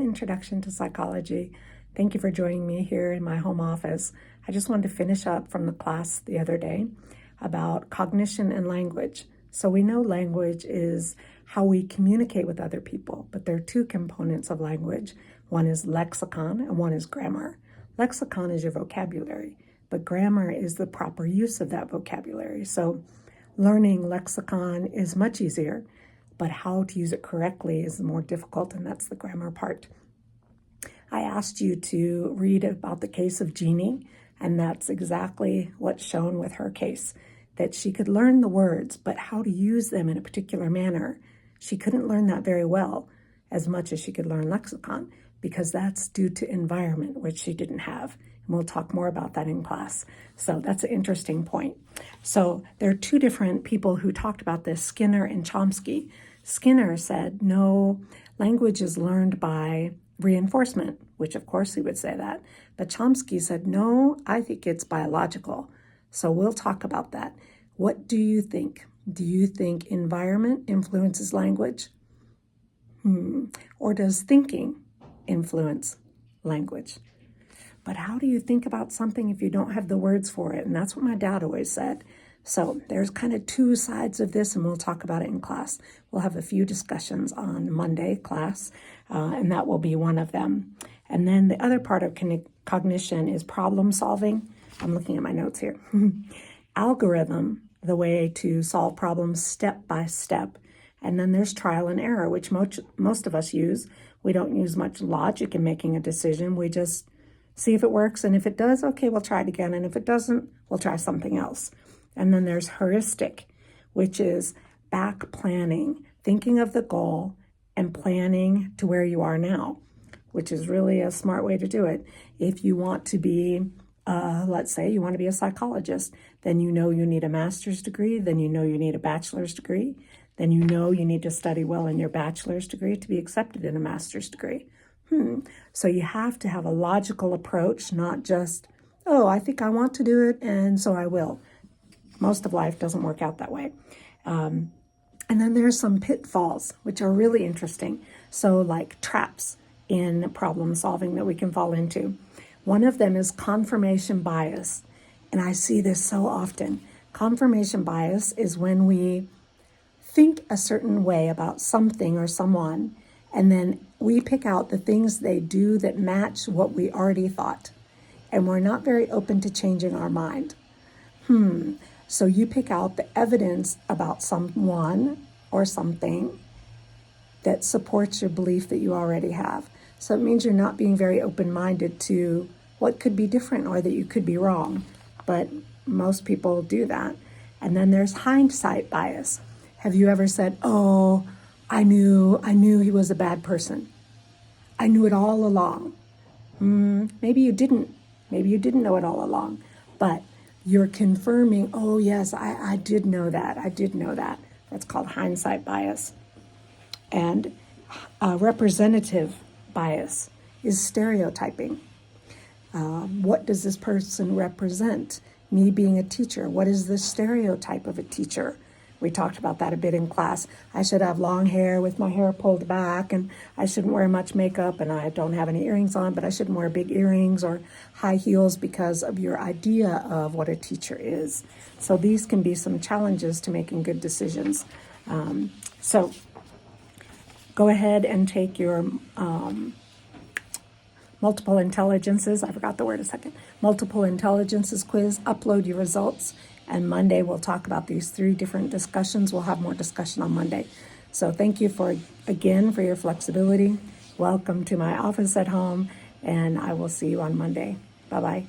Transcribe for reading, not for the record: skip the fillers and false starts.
Introduction to Psychology. Thank you for joining me here in my home office. I just wanted to finish up from the class the other day about cognition and language. So we know language is how we communicate with other people, but there are two components of language. One is lexicon and one is grammar. Lexicon is your vocabulary, but grammar is the proper use of that vocabulary. So learning lexicon is much easier, but how to use it correctly is more difficult, and that's the grammar part. I asked you to read about the case of Jeannie, and that's exactly what's shown with her case, that she could learn the words, but how to use them in a particular manner, she couldn't learn that very well as much as she could learn lexicon, because that's due to environment, which she didn't have. And we'll talk more about that in class. So that's an interesting point. So there are two different people who talked about this, Skinner and Chomsky. Skinner said, no, language is learned by reinforcement, which of course he would say that. But Chomsky said, no, I think it's biological. So we'll talk about that. What do you think? Do you think environment influences language? Or does thinking influence language? But how do you think about something if you don't have the words for it? And that's what my dad always said. So there's kind of two sides of this, and we'll talk about it in class. We'll have a few discussions on Monday class, and that will be one of them. And then the other part of cognition is problem solving. I'm looking at my notes here. Algorithm, the way to solve problems step by step. And then there's trial and error, which most of us use. We don't use much logic in making a decision. We just see if it works, and if it does, okay, we'll try it again, and if it doesn't, we'll try something else. And then there's heuristic, which is back planning, thinking of the goal and planning to where you are now, which is really a smart way to do it. If you want to be, let's say you want to be a psychologist, then you know you need a master's degree, then you know you need a bachelor's degree, then you know you need to study well in your bachelor's degree to be accepted in a master's degree. So you have to have a logical approach, not just, oh, I think I want to do it, and so I will. Most of life doesn't work out that way. And then there's some pitfalls, which are really interesting. So like traps in problem solving that we can fall into. One of them is confirmation bias. And I see this so often. Confirmation bias is when we think a certain way about something or someone, and then we pick out the things they do that match what we already thought. And we're not very open to changing our mind. So you pick out the evidence about someone or something that supports your belief that you already have. So it means you're not being very open-minded to what could be different or that you could be wrong. But most people do that. And then there's hindsight bias. Have you ever said, oh, I knew he was a bad person. I knew it all along. Maybe you didn't. Maybe you didn't know it all along. But you're confirming, oh, yes, I did know that. I did know that. That's called hindsight bias. And representative bias is stereotyping. What does this person represent? Me being a teacher, what is the stereotype of a teacher? We talked about that a bit in class. I should have long hair with my hair pulled back, and I shouldn't wear much makeup, and I don't have any earrings on, but I shouldn't wear big earrings or high heels because of your idea of what a teacher is. So these can be some challenges to making good decisions. So go ahead and take your multiple intelligences, I forgot the word a second, multiple intelligences quiz, upload your results. And Monday, we'll talk about these 3 different discussions. We'll have more discussion on Monday. So thank you again for your flexibility. Welcome to my office at home, and I will see you on Monday. Bye-bye.